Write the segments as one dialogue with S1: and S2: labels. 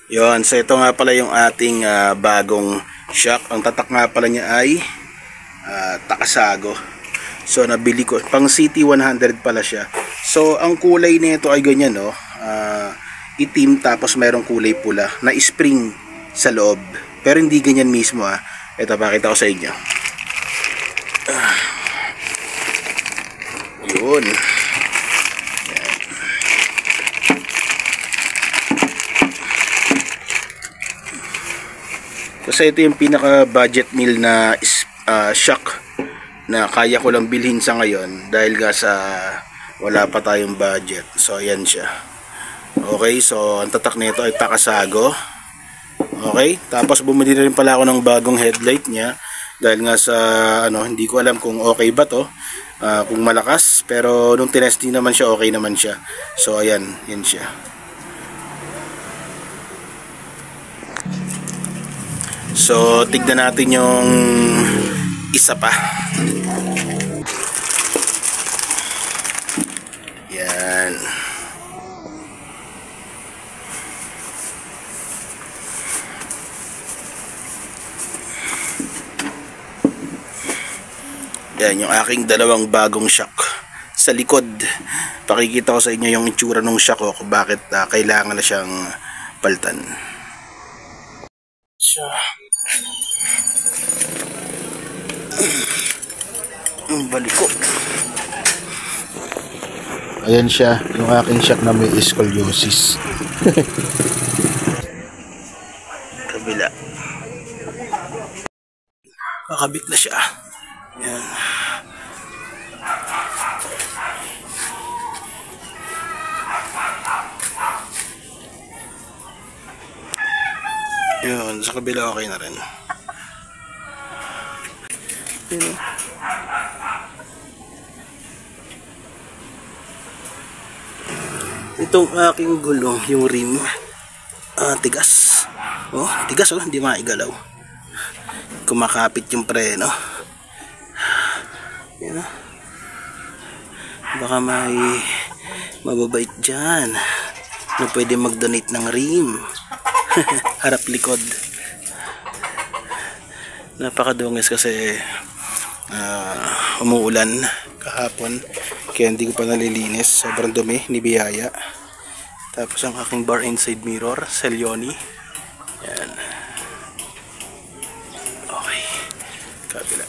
S1: Yon, so ito nga pala yung ating bagong shock. Ang tatak nga pala niya ay Takasago. So nabili ko, pang CT100 pala siya. So ang kulay nito ay ganyan, no? Itim tapos mayroong kulay pula na spring sa loob. Pero hindi ganyan mismo, ha. Ito, pakita ko sa inyo. Yun. Kasi ito yung pinaka budget meal na shock na kaya ko lang bilhin sa ngayon dahil nga sa wala pa tayong budget. So ayan siya. Okay, so ang tatak nito ay Takasago. Okay, tapos bumili rin pala ako ng bagong headlight niya dahil nga sa hindi ko alam kung okay ba to, kung malakas, pero nung tinesting naman siya, okay naman siya. So ayan, yan siya. So, tignan natin yung isa pa. Yan. Yan yung aking dalawang bagong shock sa likod. Pakikita ko sa inyo yung itsura ng shock ko kung bakit kailangan na siyang palitan. Siya. Balik ko. Ayan siya, yung aking shock na may scoliosis. Kabila. Makabit na siya. Ayan. Yun, sa kabila okay na rin. Yun. Itong aking gulong, yung rim, tigas. Oh, tigas, oh, hindi maigalaw. Kumakapit yung preno. Yan, oh. Baka may mababait dyan na pwede mag-donate ng rim. Harap likod. Napakadungis kasi umuulan kahapon kaya hindi ko pa nalilinis. Sobrang dumi ni Biyaya. Tapos ang aking bar inside mirror Celioni. Yan. Okay, kabila.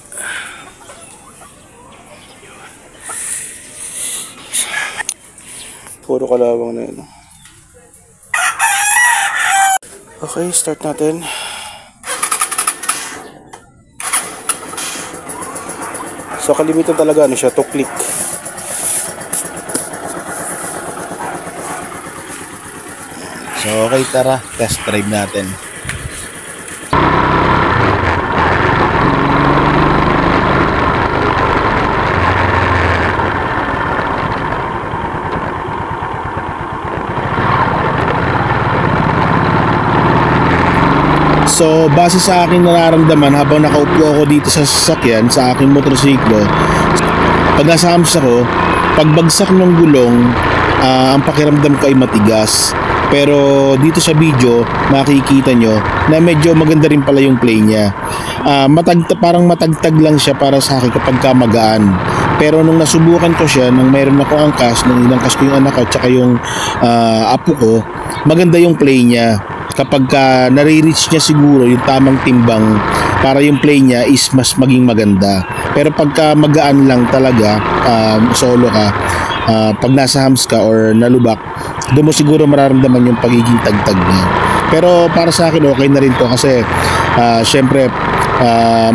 S1: Puro kalawang na yun. Okay, start natin. So kalimitan talaga siya, to click. So okay, tara, test drive natin. So base sa aking nararamdaman habang nakaupo ako dito sa sasakyan, sa aking motorsiklo, pag nasa hams ako, pagbagsak ng gulong, ang pakiramdam ko ay matigas. Pero dito sa video makikita nyo na medyo maganda rin pala yung play niya. Parang matagtag lang siya para sa akin kapag magaan. Pero nung nasubukan ko siya, nang mayroon ako angkas, nung inangkas ko yung anak ko at saka yung apo ko, maganda yung play niya. Kapag nare-reach niya siguro yung tamang timbang, para yung play niya is mas maging maganda. Pero pagka magaan lang talaga, solo ka, pag nasa hams ka or nalubak, doon mo siguro mararamdaman yung pagiging tagtag niya. Pero para sa akin okay na rin to kasi syempre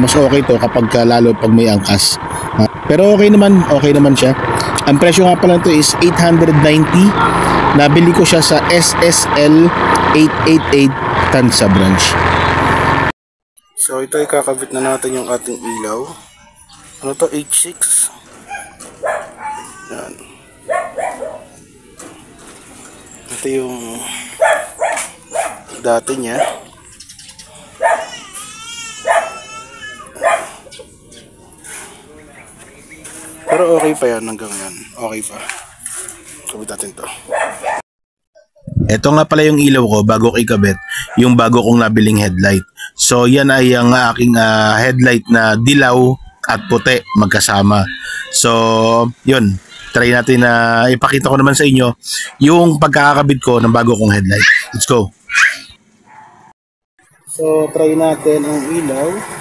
S1: mas okay to kapag lalo pag may angkas. Pero okay naman siya. Ang presyo nga pala nito is 890. Nabili ko siya sa SSL 888 Tansa branch. So ito ay kakabit na natin yung ating ilaw. Ano to? H6. Yan. Ito yung dati niya. Pero okay pa yan hanggang yan. Okay pa. Kabit natin to. Ito nga pala yung ilaw ko bago ko ikabit, yung bago kong nabiling headlight. So yan ay ang aking headlight na dilaw at puti magkasama. So yun, try natin na ipakita ko naman sa inyo yung pagkakakabit ko ng bago kong headlight. Let's go! So try natin ang ilaw.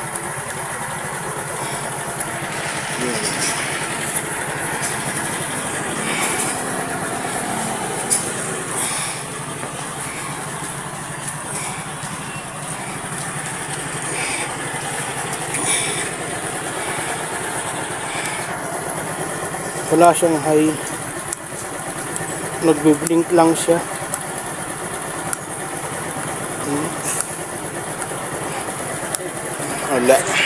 S1: Wala siyang high, nagbe-blink lang siya. Wala.